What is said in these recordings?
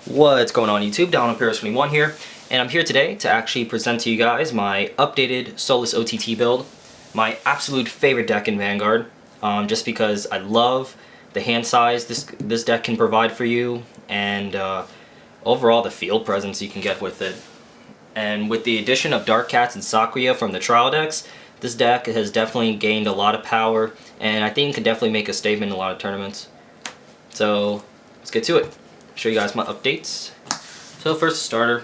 What's going on YouTube? Paris21 here, and I'm here today to actually present to you guys my updated Soulless OTT build, my absolute favorite deck in Vanguard, just because I love the hand size this deck can provide for you, and overall the field presence you can get with it. And with the addition of Dark Cats and Sakuya from the trial decks, this deck has definitely gained a lot of power, and I think it can definitely make a statement in a lot of tournaments. So let's get to it. Show you guys my updates. So first starter,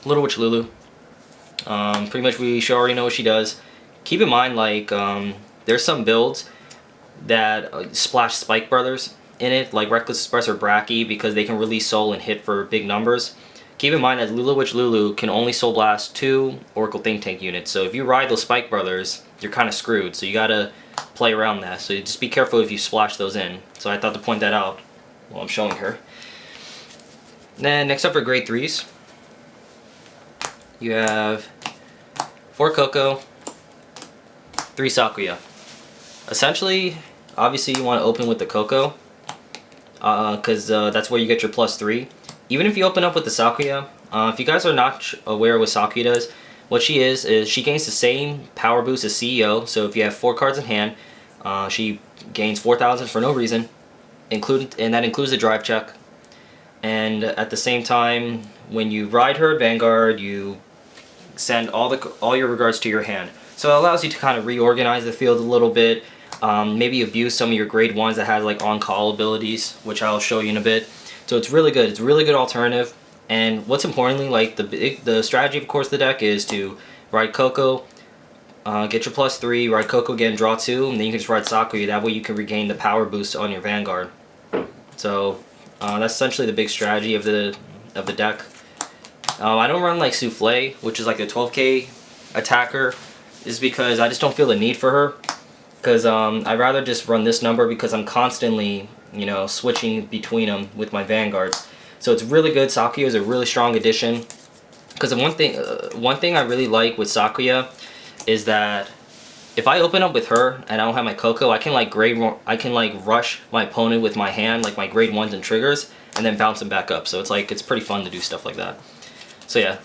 Little Witch Lulu. Pretty much we should already know what she does. Keep in mind, like, there's some builds that splash Spike Brothers in it, like Reckless Express or Bracky, because they can release Soul and hit for big numbers. Keep in mind that Little Witch Lulu can only Soul Blast 2 Oracle Think Tank units, so if you ride those Spike Brothers, you're kind of screwed, so you gotta play around that. So just be careful if you splash those in. So I thought to point that out while I'm showing her. Then next up for grade 3s, you have 4 Coco, 3 Sakuya. Essentially, obviously you want to open with the Coco, because that's where you get your +3. Even if you open up with the Sakuya, if you guys are not aware of what Sakuya does, what she is she gains the same power boost as CEO, so if you have 4 cards in hand, she gains 4,000 for no reason, and that includes the drive check. And at the same time, when you ride her at Vanguard, you send all your regards to your hand. So it allows you to kind of reorganize the field a little bit, maybe abuse some of your grade 1s that has like on-call abilities, which I'll show you in a bit. So it's really good. It's a really good alternative. And what's importantly, like the strategy, of course, of the deck is to ride Coco, get your +3, ride Coco again, draw 2, and then you can just ride Sakuya. That way you can regain the power boost on your Vanguard. So that's essentially the big strategy of the deck. I don't run like Souffle, which is like a 12k attacker, is because I just don't feel the need for her. Because I'd rather just run this number because I'm constantly, you know, switching between them with my Vanguards. So it's really good. Sakuya is a really strong addition. Because one thing I really like with Sakuya is that if I open up with her and I don't have my Coco, I can like rush my opponent with my hand, like my grade 1s and triggers, and then bounce them back up. So it's pretty fun to do stuff like that. So yeah.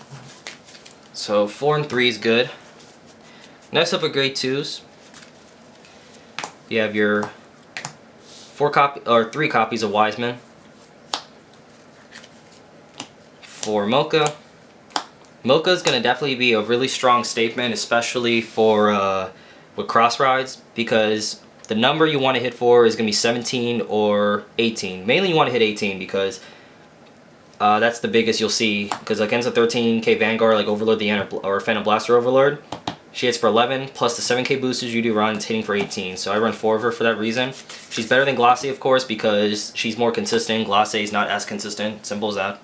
So 4 and 3 is good. Next up for grade 2s, you have your 3 copies of Wiseman. For Mocha. Mocha is going to definitely be a really strong statement, especially for with cross rides, because the number you want to hit for is going to be 17 or 18. Mainly you want to hit 18 because that's the biggest you'll see, because against a 13k Vanguard like Overlord the End or Phantom Blaster Overlord, she hits for 11 plus the 7k boosters you do run, it's hitting for 18. So I run 4 of her for that reason. She's better than Glace, of course, because she's more consistent. Glace is not as consistent, simple as that.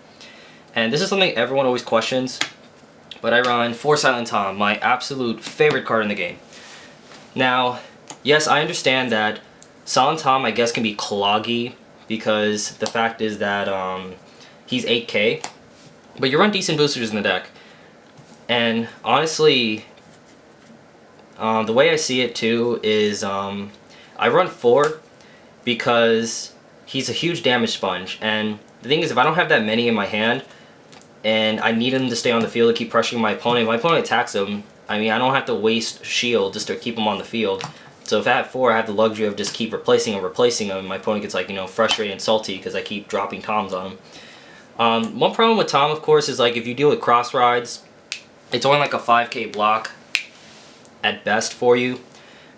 And this is something everyone always questions, but I run 4 Silent Tom, my absolute favorite card in the game. Now, yes, I understand that Silent Tom, I guess, can be cloggy, because the fact is that he's 8k, but you run decent boosters in the deck. And honestly, the way I see it too is I run 4 because he's a huge damage sponge, and the thing is, if I don't have that many in my hand and I need him to stay on the field to keep pressuring my opponent, if my opponent attacks him, I mean, I don't have to waste shield just to keep him on the field. So if I have 4, I have the luxury of just keep replacing him, and my opponent gets, like, you know, frustrated and salty because I keep dropping Toms on him. One problem with Tom, of course, is like if you deal with cross rides, it's only like a 5k block at best for you.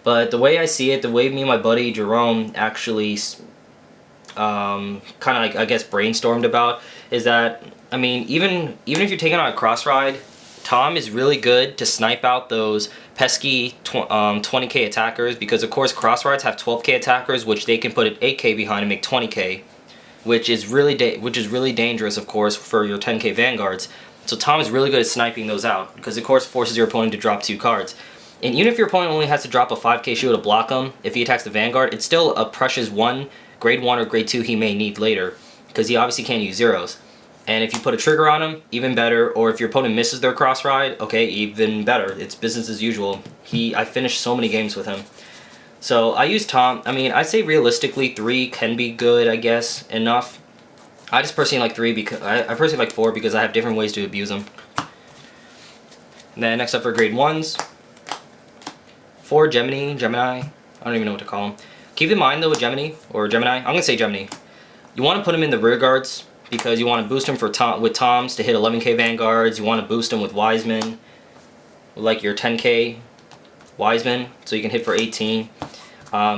But the way I see it, the way me and my buddy Jerome actually kind of, like, I guess, brainstormed about, is that, I mean, even if you're taking on a cross ride, Tom is really good to snipe out those pesky 20k attackers, because of course cross rides have 12k attackers, which they can put an 8k behind and make 20k, which is really dangerous, of course, for your 10k Vanguards. So Tom is really good at sniping those out, because of course forces your opponent to drop 2 cards. And even if your opponent only has to drop a 5k shield to block him, if he attacks the Vanguard, it's still a precious grade 1 or grade 2 he may need later, because he obviously can't use zeros. And if you put a trigger on him, even better. Or if your opponent misses their cross ride, okay, even better. It's business as usual. I finished so many games with him. So I use Tom. I mean, I say realistically 3 can be good, I guess, enough. I just personally like 3 because I personally like 4 because I have different ways to abuse them. And then next up for grade 1s, 4 Gemini. I don't even know what to call them. Keep in mind though with Gemini, I'm gonna say Gemini. You want to put them in the rear guards because you want to boost them for with Toms to hit 11k Vanguards. You want to boost them with Wiseman, with like your 10k Wiseman, so you can hit for 18.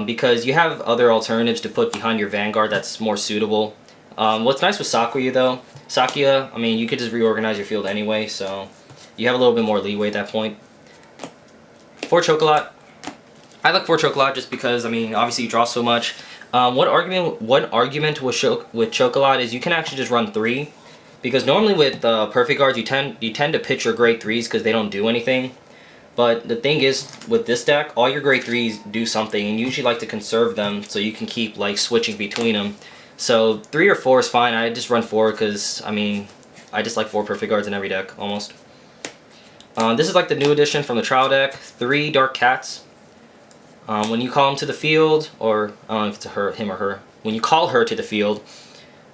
Because you have other alternatives to put behind your Vanguard that's more suitable. What's nice with Sakuya though, Sakuya, I mean, you could just reorganize your field anyway, so you have a little bit more leeway at that point. 4 Chocolat. I like 4 Chocolat just because, I mean, obviously you draw so much. One argument with Chocolat is you can actually just run 3, because normally with perfect guards you tend to pitch your grade 3s because they don't do anything. But the thing is, with this deck, all your grade 3s do something, and you usually like to conserve them so you can keep like switching between them. So 3 or 4 is fine. I just run 4 because, I mean, I just like 4 perfect guards in every deck, almost. This is like the new addition from the trial deck, 3 Dark Cats. When you call him to the field, or I don't know if it's him or her, when you call her to the field,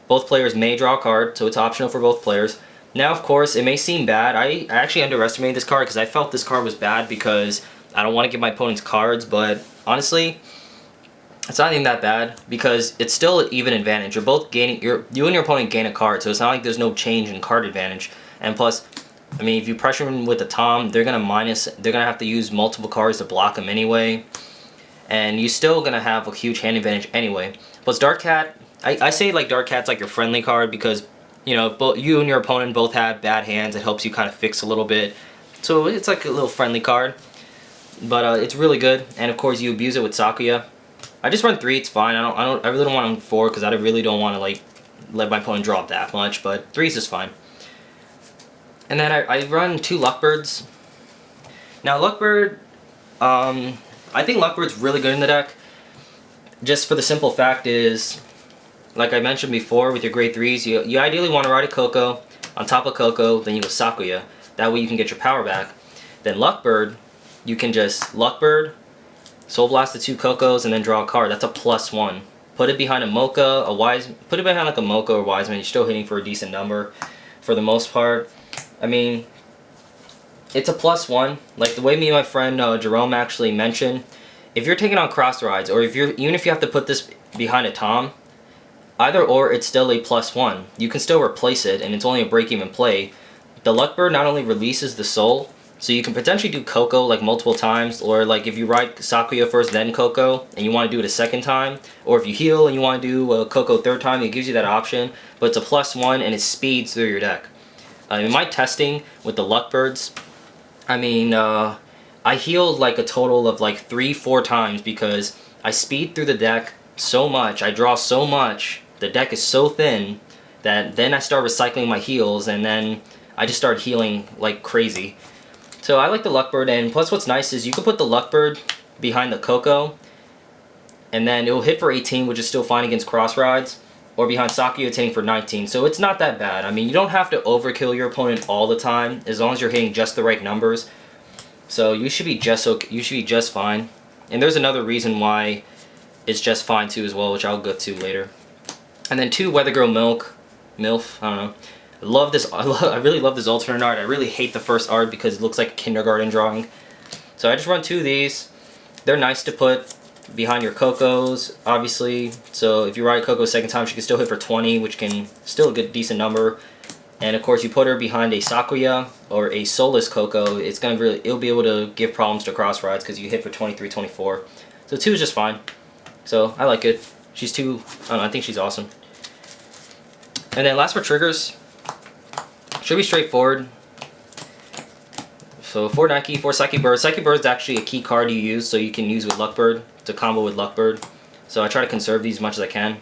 both players may draw a card, so it's optional for both players. Now, of course, it may seem bad. I actually underestimated this card because I felt this card was bad because I don't want to give my opponents cards, but honestly, it's not even that bad because it's still an even advantage. You're both gaining, you and your opponent gain a card, so it's not like there's no change in card advantage. And plus, I mean, if you pressure them with a Tom, they're gonna have to use multiple cards to block them anyway, and you're still gonna have a huge hand advantage anyway. Plus, Dark Cat, I say like Dark Cat's like your friendly card because, you know, both you and your opponent both have bad hands. It helps you kind of fix a little bit, so it's like a little friendly card. But it's really good, and of course you abuse it with Sakuya. I just run 3. It's fine. I really don't want 4 because I really don't want to like let my opponent draw up that much. But 3 is just fine. And then I run 2 Luckbirds. Now Luckbird, I think Luckbird's really good in the deck. Just for the simple fact is, like I mentioned before, with your grade 3s, you ideally want to ride a Coco. On top of Coco, then you go Sakuya. That way you can get your power back. Then Luckbird, you can just Luckbird, Soul Blast the 2 Cocos, and then draw a card. That's a +1. Put it behind a Mocha, put it behind like a Mocha or Wiseman. You're still hitting for a decent number for the most part. I mean, it's a +1. Like the way me and my friend Jerome actually mentioned, if you're taking on cross rides, or even if you have to put this behind a Tom, either or, it's still a +1. You can still replace it, and it's only a break-even play. The Luckbird not only releases the soul, so you can potentially do Coco like multiple times, or like if you ride Sakuya first then Coco, and you want to do it a second time, or if you heal and you want to do Coco third time, it gives you that option. But it's a +1 and it speeds through your deck. In my testing with the Luckbirds, I mean, I healed like a total of like 3-4 times because I speed through the deck so much, I draw so much, the deck is so thin that then I start recycling my heals, and then I just start healing like crazy. So I like the Luckbird, and plus what's nice is you can put the Luckbird behind the Coco, and then it will hit for 18, which is still fine against cross rides, or behind Sakuya, it's hitting for 19. So it's not that bad. I mean, you don't have to overkill your opponent all the time, as long as you're hitting just the right numbers. So you should be just fine. And there's another reason why it's just fine too as well, which I'll go to later. And then 2 Weather Girl MILF, I don't know. I really love this alternate art. I really hate the first art because it looks like a kindergarten drawing. So I just run 2 of these. They're nice to put behind your Cocos, obviously. So if you ride Coco second time, she can still hit for 20, which can still a good decent number. And of course, you put her behind a Sakuya or a Soulless Coco, it'll be able to give problems to cross rides because you hit for 23, 24. So 2 is just fine. So I like it. She's too, I don't know, I think she's awesome. And then last for triggers. Should be straightforward. So 4 Nike, 4 Psychic Bird. Psychic Bird is actually a key card you use, so you can use with Luckbird to combo with Luckbird. So I try to conserve these as much as I can.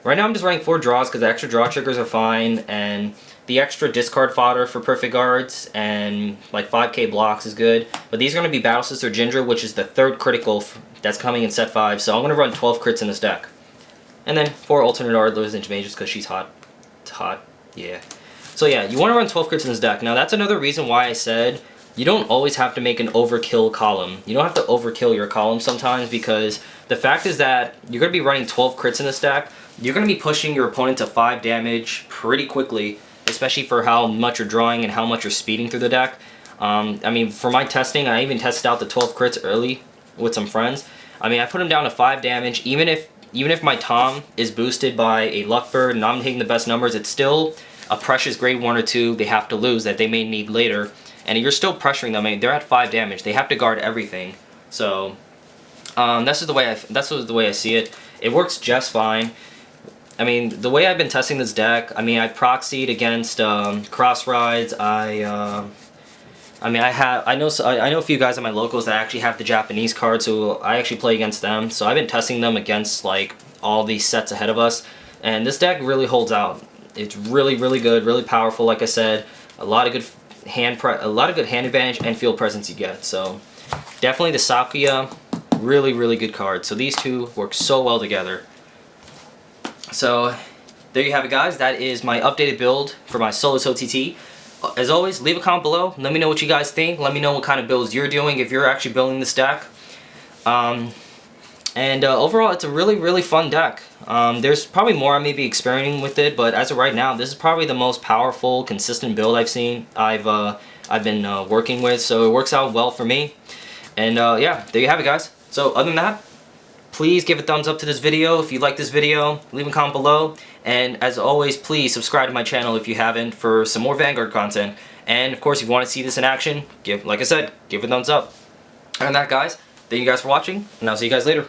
Right now I'm just running 4 draws because the extra draw triggers are fine, and the extra discard fodder for perfect guards and like 5k blocks is good. But these are going to be Battle Sister Ginger, which is the 3rd critical that's coming in set 5. So I'm going to run 12 crits in this deck. And then 4 alternate art Losing Mages because she's hot. It's hot. Yeah. So yeah, you want to run 12 crits in this deck. Now that's another reason why I said you don't always have to make an overkill column. You don't have to overkill your column sometimes, because the fact is that you're going to be running 12 crits in this deck. you're going to be pushing your opponent to 5 damage pretty quickly, especially for how much you're drawing and how much you're speeding through the deck. I mean, for my testing, I even tested out the 12 crits early with some friends. I mean, I put him down to 5 damage. Even if my Tom is boosted by a Luck Bird and I'm hitting the best numbers, it's still a precious grade 1 or 2 they have to lose that they may need later. And you're still pressuring them. I mean, they're at 5 damage. They have to guard everything. So that's just the way I see it. It works just fine. I mean, the way I've been testing this deck, I mean, I proxied against cross rides. I know a few guys at my locals that actually have the Japanese cards, so I actually play against them. So I've been testing them against like all these sets ahead of us, and this deck really holds out. It's really, really good, really powerful. Like I said, a lot of good hand advantage and field presence you get. So definitely the Sakuya, really, really good card. So these two work so well together. So there you have it, guys. That is my updated build for my Soulless OTT. As always, leave a comment below. Let me know what you guys think. Let me know what kind of builds you're doing if you're actually building this deck. Overall, it's a really, really fun deck. There's probably more I may be experimenting with it, but as of right now, this is probably the most powerful, consistent build I've been working with. So it works out well for me. And yeah, there you have it, guys. So other than that, please give a thumbs up to this video if you like this video. Leave a comment below. And as always, please subscribe to my channel if you haven't for some more Vanguard content. And of course, if you want to see this in action, like I said, give a thumbs up. Other than that, guys, thank you guys for watching, and I'll see you guys later.